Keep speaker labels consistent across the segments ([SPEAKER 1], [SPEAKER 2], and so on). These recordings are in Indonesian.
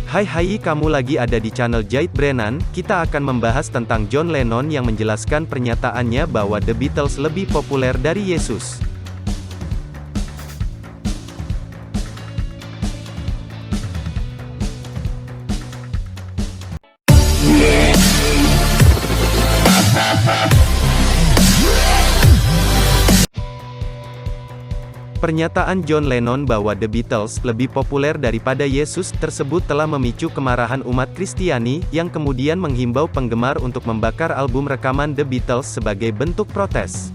[SPEAKER 1] Hai, kamu lagi ada di channel Jait Brennan. Kita akan membahas tentang John Lennon yang menjelaskan pernyataannya bahwa The Beatles lebih populer dari Yesus. Pernyataan John Lennon bahwa The Beatles lebih populer daripada Yesus tersebut telah memicu kemarahan umat Kristiani, yang kemudian menghimbau penggemar untuk membakar album rekaman The Beatles sebagai bentuk protes.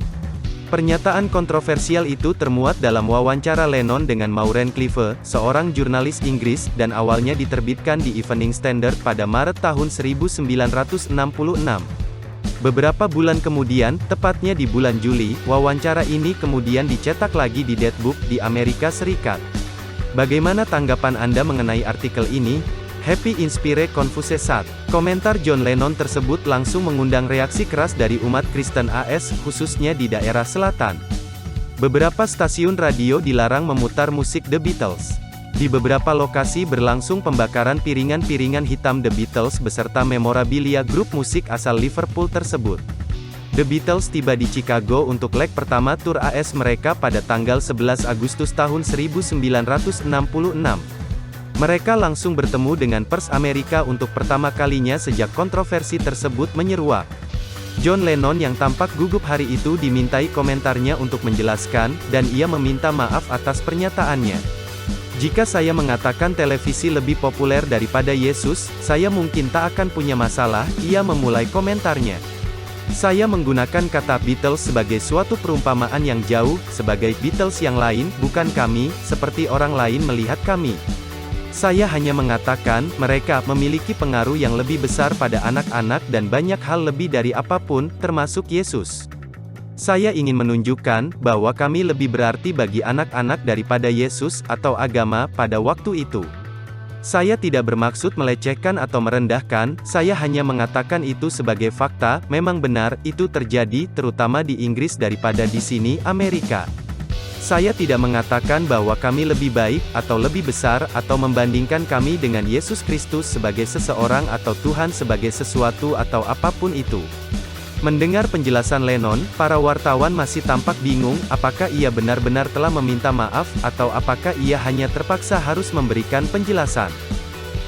[SPEAKER 1] Pernyataan kontroversial itu termuat dalam wawancara Lennon dengan Maureen Clive, seorang jurnalis Inggris, dan awalnya diterbitkan di Evening Standard pada Maret tahun 1966. Beberapa bulan kemudian, tepatnya di bulan Juli, wawancara ini kemudian dicetak lagi di Dead Book di Amerika Serikat. Bagaimana tanggapan Anda mengenai artikel ini? Happy Inspire Confuse Sat. Komentar John Lennon tersebut langsung mengundang reaksi keras dari umat Kristen AS, khususnya di daerah selatan. Beberapa stasiun radio dilarang memutar musik The Beatles. Di beberapa lokasi berlangsung pembakaran piringan-piringan hitam The Beatles beserta memorabilia grup musik asal Liverpool tersebut. The Beatles tiba di Chicago untuk leg pertama tur AS mereka pada tanggal 11 Agustus tahun 1966. Mereka langsung bertemu dengan pers Amerika untuk pertama kalinya sejak kontroversi tersebut menyeruak. John Lennon yang tampak gugup hari itu dimintai komentarnya untuk menjelaskan, dan ia meminta maaf atas pernyataannya. Jika saya mengatakan televisi lebih populer daripada Yesus, saya mungkin tak akan punya masalah, ia memulai komentarnya. Saya menggunakan kata Beatles sebagai suatu perumpamaan yang jauh, sebagai Beatles yang lain, bukan kami, seperti orang lain melihat kami. Saya hanya mengatakan, mereka memiliki pengaruh yang lebih besar pada anak-anak dan banyak hal lebih dari apapun, termasuk Yesus. Saya ingin menunjukkan bahwa kami lebih berarti bagi anak-anak daripada Yesus atau agama pada waktu itu. Saya tidak bermaksud melecehkan atau merendahkan, saya hanya mengatakan itu sebagai fakta. Memang benar, itu terjadi, terutama di Inggris daripada di sini, Amerika. Saya tidak mengatakan bahwa kami lebih baik, atau lebih besar, atau membandingkan kami dengan Yesus Kristus sebagai seseorang atau Tuhan sebagai sesuatu atau apapun itu. Mendengar penjelasan Lennon, para wartawan masih tampak bingung, apakah ia benar-benar telah meminta maaf, atau apakah ia hanya terpaksa harus memberikan penjelasan.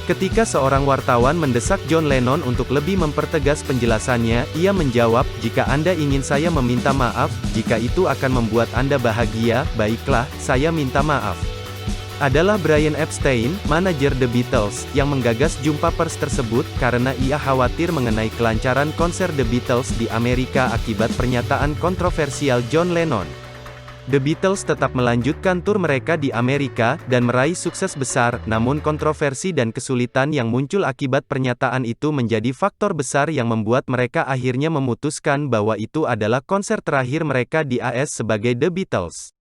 [SPEAKER 1] Ketika seorang wartawan mendesak John Lennon untuk lebih mempertegas penjelasannya, ia menjawab, "Jika Anda ingin saya meminta maaf, jika itu akan membuat Anda bahagia, baiklah, saya minta maaf." Adalah Brian Epstein, manajer The Beatles, yang menggagas jumpa pers tersebut, karena ia khawatir mengenai kelancaran konser The Beatles di Amerika akibat pernyataan kontroversial John Lennon. The Beatles tetap melanjutkan tur mereka di Amerika, dan meraih sukses besar, namun kontroversi dan kesulitan yang muncul akibat pernyataan itu menjadi faktor besar yang membuat mereka akhirnya memutuskan bahwa itu adalah konser terakhir mereka di AS sebagai The Beatles.